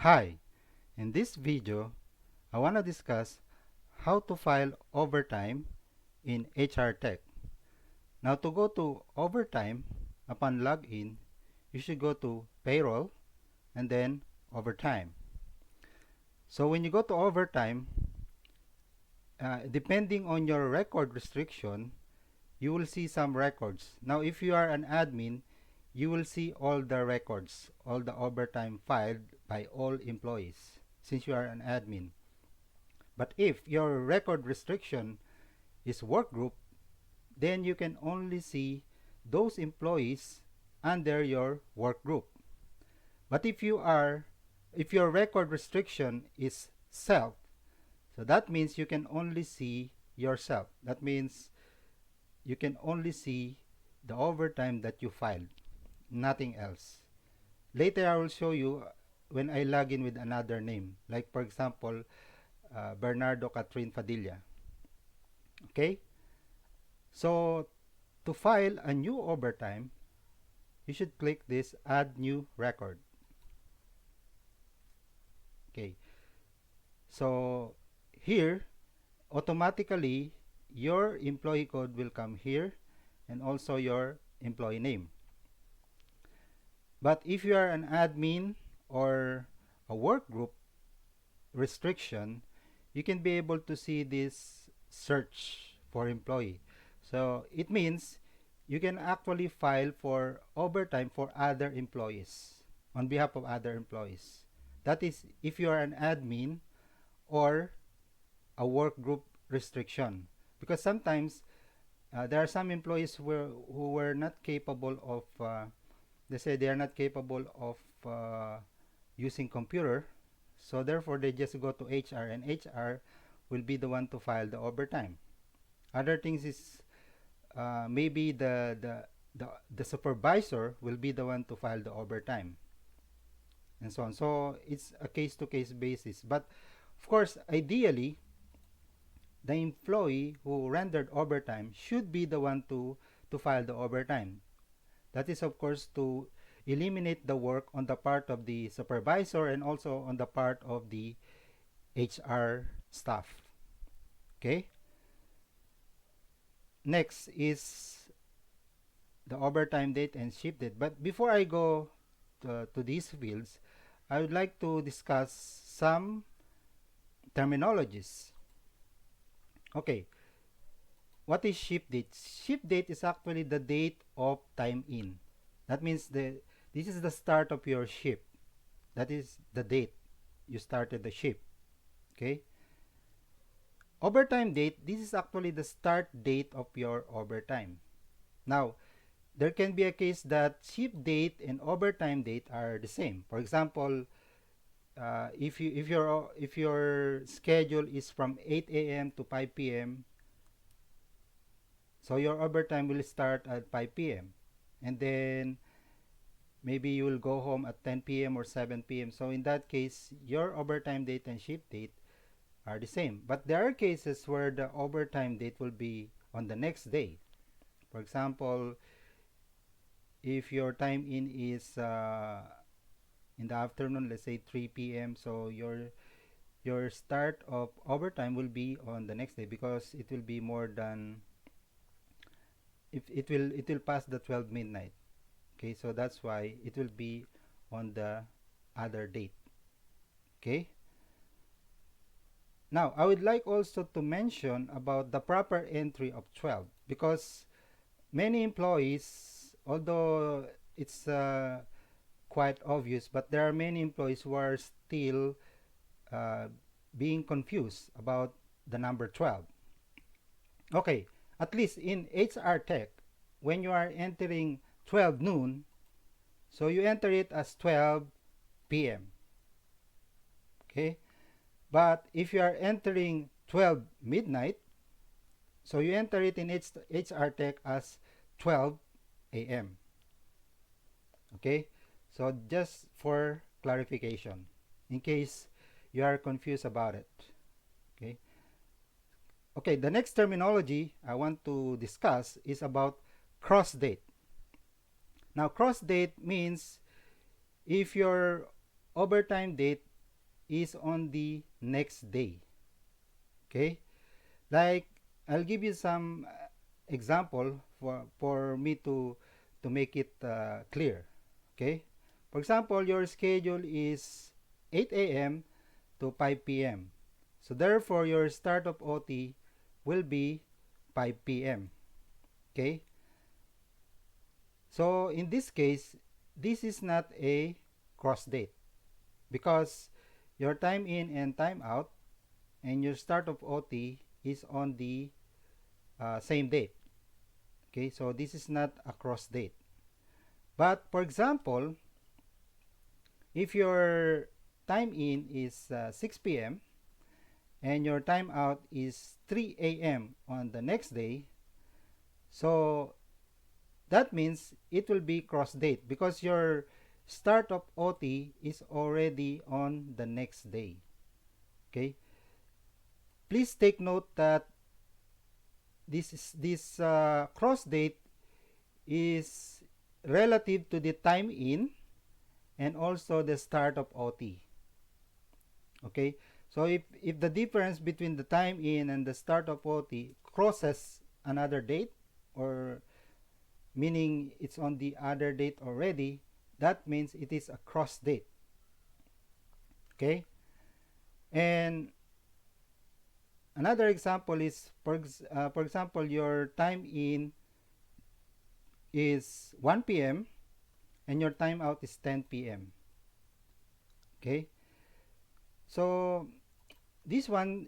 Hi, in this video, I want to discuss how to file overtime in HR Tech. Now to go to overtime, upon login, you should go to payroll and then overtime. So when you go to overtime, depending on your record restriction, you will see some records. Now if you are an admin, you will see all the records, all the overtime filed by all employees since you are an admin. But if your record restriction is work group, then you can only see those employees under your work group. But if your record restriction is self, so that means you can only see yourself. That means you can only see the overtime that you filed, nothing else. Later I will show you when I log in with another name, like for example, Bernardo Catrin Padilla. Okay? So to file a new overtime, you should click this add new record. Okay. So here, automatically, your employee code will come here and also your employee name. But if you are an admin or a work group restriction, you can be able to see this search for employee. So it means you can actually file for overtime for other employees on behalf of other employees. That is if you are an admin or a work group restriction. Because sometimes there are some employees who were not capable of, they say they are not capable of using computer. So therefore they just go to HR and HR will be the one to file the overtime. Other things is maybe the supervisor will be the one to file the overtime and so on. So it's a case-to-case basis. But of course, ideally, the employee who rendered overtime should be the one to file the overtime. That is, of course, to eliminate the work on the part of the supervisor and also on the part of the HR staff. Okay? Next is the overtime date and shift date. But before I go to these fields, I would like to discuss some terminologies. Okay, what is shift date? Shift date is actually the date of time in. That means this is the start of your shift. That is the date you started the shift. Okay. Overtime date, this is actually the start date of your overtime. Now, there can be a case that shift date and overtime date are the same. For example, if your schedule is from 8 a.m. to 5 p.m., so your overtime will start at 5 p.m. and then maybe you will go home at 10 p.m. or 7 p.m. So in that case, your overtime date and shift date are the same. But there are cases where the overtime date will be on the next day. For example, if your time in is in the afternoon, let's say 3 p.m., so your start of overtime will be on the next day because it will be more than if it will pass the 12 midnight. Okay, so that's why it will be on the other date. Okay, now I would like also to mention about the proper entry of 12 because many employees, although it's quite obvious, but there are many employees who are still uh, being confused about the number 12. Okay, at least in HR Tech, when you are entering 12 noon, so you enter it as 12 p.m. Okay, but if you are entering 12 midnight, so you enter it in HR Tech as 12 a.m. Okay, so just for clarification, in case you are confused about it. Okay. Okay, the next terminology I want to discuss is about cross date. Now, cross date means if your overtime date is on the next day. Okay, like I'll give you some example for me to make it clear. Okay, for example, your schedule is 8 a.m. to 5 p.m. So therefore, your start of OT will be 5 p.m. Okay, so in this case, this is not a cross date because your time in and time out and your start of OT is on the same date. Okay, so this is not a cross date. But for example, if your time in is 6 p.m. and your time out is 3 a.m. on the next day, so that means it will be cross date because your start of OT is already on the next day. Okay, please take note that this cross date is relative to the time in and also the start of OT. Okay, so if the difference between the time in and the start of OT crosses another date, or meaning it's on the other date already, that means it is a cross date. Okay, and another example is for example, your time in is 1 p.m. and your time out is 10 p.m. Okay, so this one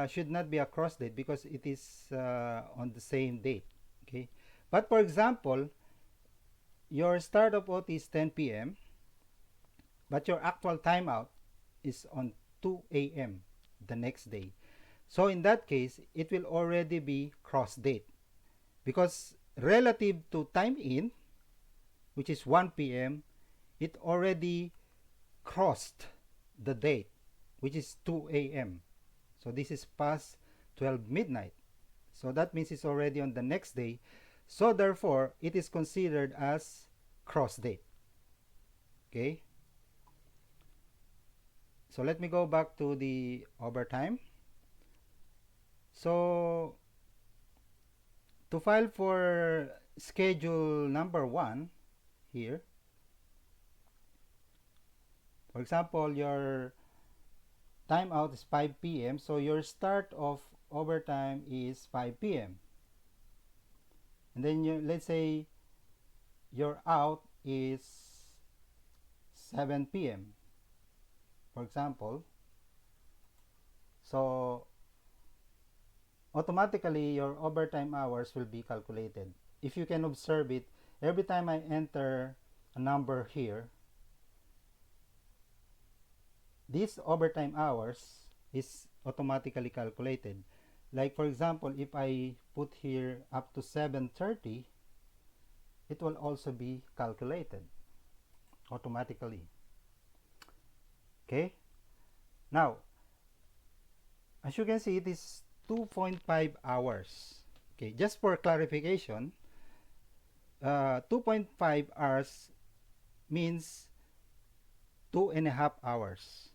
should not be a cross date because it is on the same date. Okay, but for example, your start of OT is 10 p.m. but your actual timeout is on 2 a.m. the next day. So in that case, it will already be cross date because relative to time in, which is 1 p.m., it already crossed the date, which is 2 a.m. So this is past 12 midnight. So that means it's already on the next day. So therefore, it is considered as cross date. Okay? So let me go back to the overtime. So to file for schedule number 1 here, for example, your timeout is 5 p.m. So your start of overtime is 5 p.m. And then let's say your out is 7 p.m. for example. So automatically your overtime hours will be calculated. If you can observe it, every time I enter a number here, this overtime hours is automatically calculated. Like for example, if I put here up to 7:30, it will also be calculated automatically. Okay, now as you can see, it is 2.5 hours. Okay, just for clarification, 2.5 hours means 2.5 hours.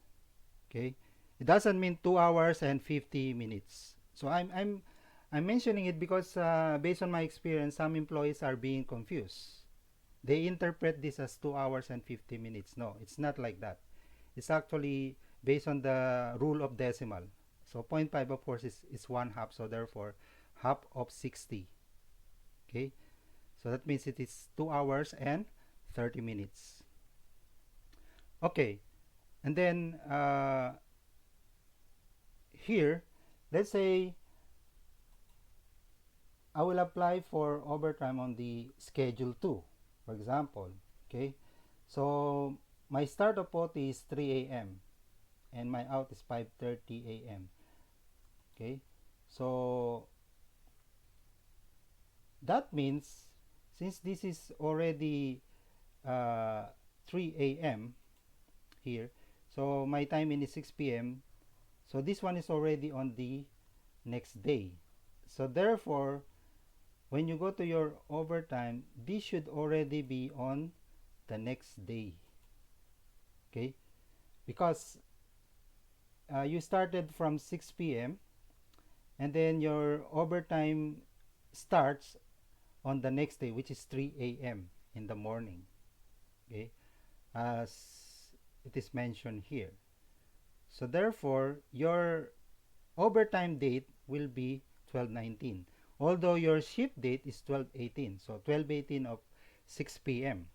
Okay, it doesn't mean 2 hours and 50 minutes. So I'm mentioning it because based on my experience, some employees are being confused. They interpret this as 2 hours and 50 minutes. No, it's not like that. It's actually based on the rule of decimal. So 0.5 of course is 1/2, so therefore half of 60. Okay, so that means it is 2 hours and 30 minutes. Okay, and then here, let's say I will apply for overtime on the schedule 2, for example. Okay, so my start of OT is 3 a.m. and my out is 5:30 a.m. Okay, so that means since this is already 3 a.m. here, so my time in is 6 p.m. So this one is already on the next day. So therefore, when you go to your overtime, this should already be on the next day. Okay, because you started from 6 p.m. and then your overtime starts on the next day, which is 3 a.m. in the morning, okay, as it is mentioned here. So therefore, your overtime date will be 12/19, although your shift date is 12/18, so 12/18 of 6 p.m.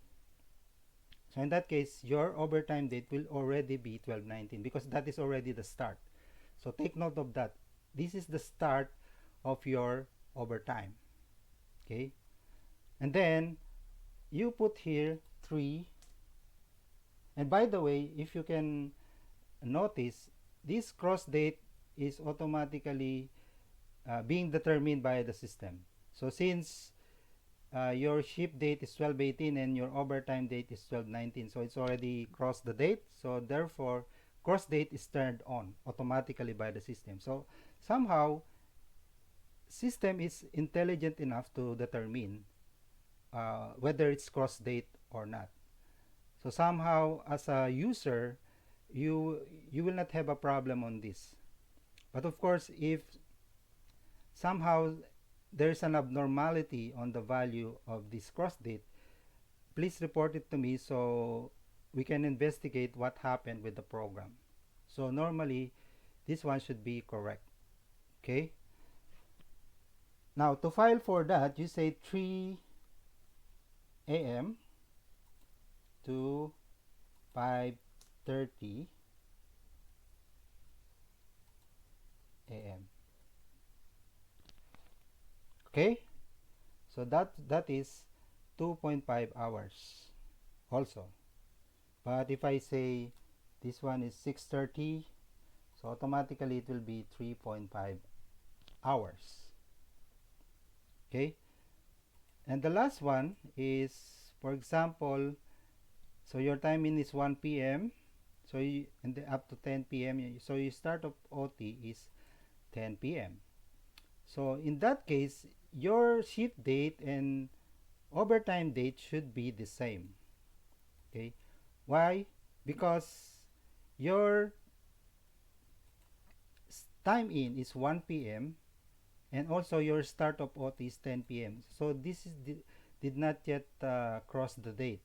So in that case, your overtime date will already be 12/19 because that is already the start. So take note of that. This is the start of your overtime. Okay? And then you put here 3. And by the way, if you can notice, this cross date is automatically being determined by the system. So since your ship date is 12/18 and your overtime date is 12/19, so it's already crossed the date. So therefore, cross date is turned on automatically by the system. So somehow, system is intelligent enough to determine whether it's cross date or not. So somehow, as a user, you will not have a problem on this. But of course, if somehow there's an abnormality on the value of this cross date, please report it to me so we can investigate what happened with the program. So normally, this one should be correct. Okay? Now, to file for that, you say 3 a.m. to 5:30 a.m. Okay? So that is 2.5 hours also. But if I say this one is 6:30, so automatically it will be 3.5 hours. Okay? And the last one is, for example, so your timing is 1 p.m. So and up to 10 p.m. So your start of OT is 10 p.m. So in that case, your shift date and overtime date should be the same. Okay? Why? Because your time in is 1 p.m. and also your start of OT is 10 p.m. So this is did not yet cross the date,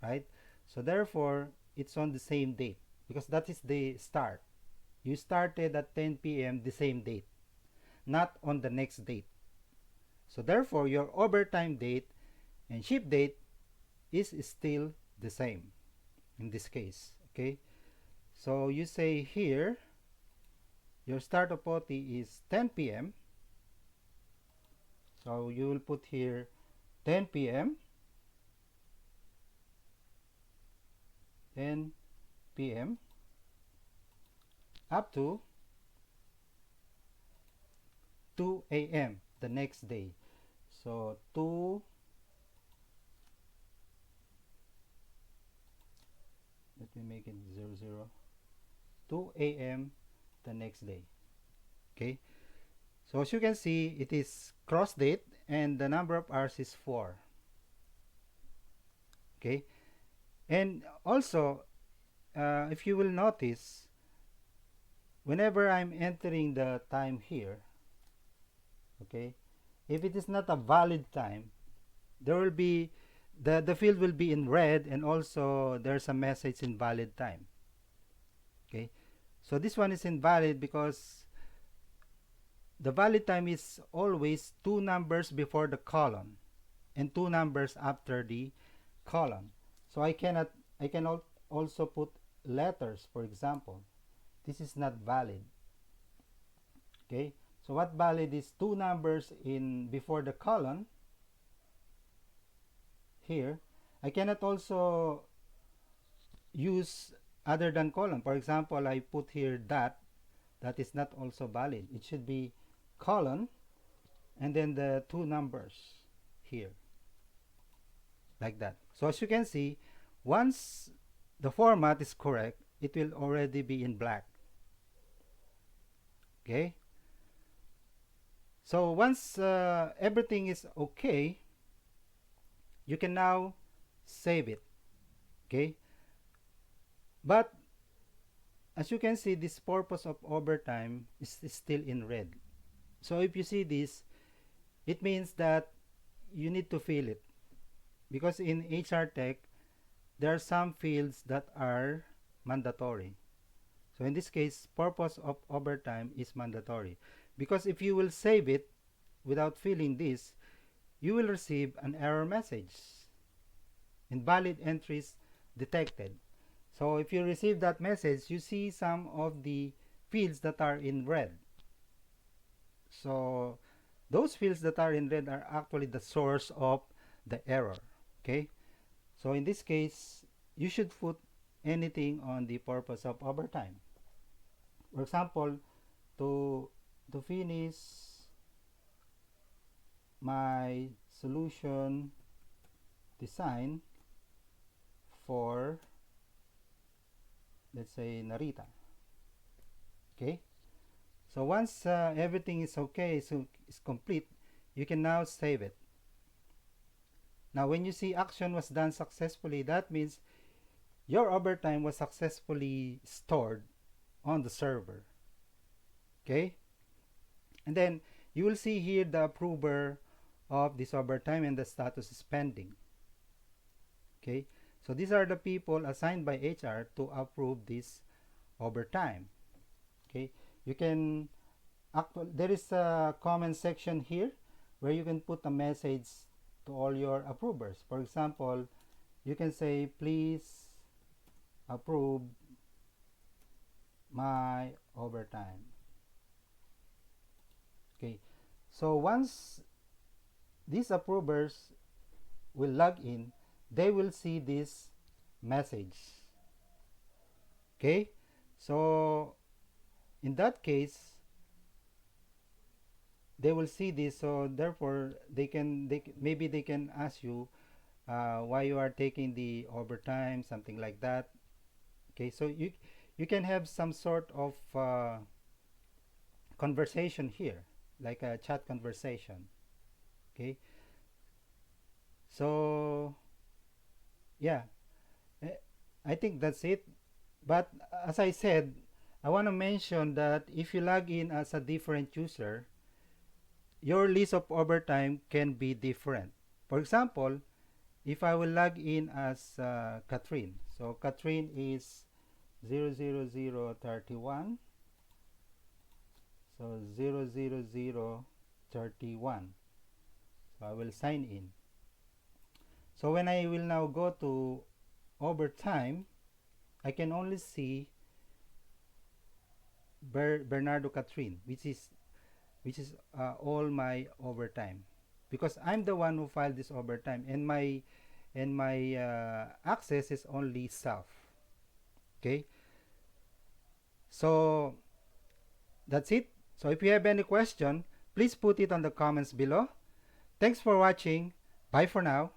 right? So therefore, it's on the same date because that is the start. You started at 10 p.m. the same date, not on the next date. So therefore, your overtime date and ship date is still the same in this case. Okay? So you say here, your start of OT is 10 p.m. So you will put here 10 p.m. 10 p.m. up to 2 a.m. the next day. So 2, let me make it 00, 2 a.m. the next day. Okay, so as you can see, it is cross date and the number of hours is 4. Okay, and also if you will notice, whenever I'm entering the time here, okay, if it is not a valid time, there will be the field will be in red, and also there's a message invalid time. Okay, so this one is invalid because the valid time is always 2 numbers before the colon and 2 numbers after the colon. So I can also put letters, for example. This is not valid. Okay, so what valid is 2 numbers in before the colon here. I cannot also use other than colon. For example, I put here dot. That is not also valid. It should be colon and then the 2 numbers here, like that. So as you can see, once the format is correct, it will already be in black. Okay, so once everything is okay, you can now save it. Okay, but as you can see, this purpose of overtime is still in red. So if you see this, it means that you need to fill it, because in HR Tech there are some fields that are mandatory. So in this case, purpose of overtime is mandatory, because if you will save it without filling this, you will receive an error message, invalid entries detected. So if you receive that message, you see some of the fields that are in red. So those fields that are in red are actually the source of the error. Okay, so in this case, you should put anything on the purpose of overtime. For example, to finish my solution design for, let's say, Narita. Okay, so once everything is okay, so is complete, you can now save it. Now when you see action was done successfully, that means your overtime was successfully stored on the server. Okay, and then you will see here the approver of this overtime and the status is pending. Okay, so these are the people assigned by HR to approve this overtime. Okay, you can there is a comment section here where you can put a message to all your approvers. For example, you can say, please approve my overtime. Okay, so once these approvers will log in, they will see this message. Okay, so in that case, they will see this, so therefore maybe they can ask you why you are taking the overtime, something like that. Okay, so you can have some sort of conversation here, like a chat conversation. Okay, so yeah, I think that's it. But as I said, I want to mention that if you log in as a different user, your list of overtime can be different. For example, if I will log in as Catherine, so Catherine is 00031, so 00031, so I will sign in. So when I will now go to overtime, I can only see Bernardo Catherine, which is all my overtime, because I'm the one who filed this overtime, and my access is only self. Okay, so that's it. So if you have any question, please put it on the comments below. Thanks for watching. Bye for now.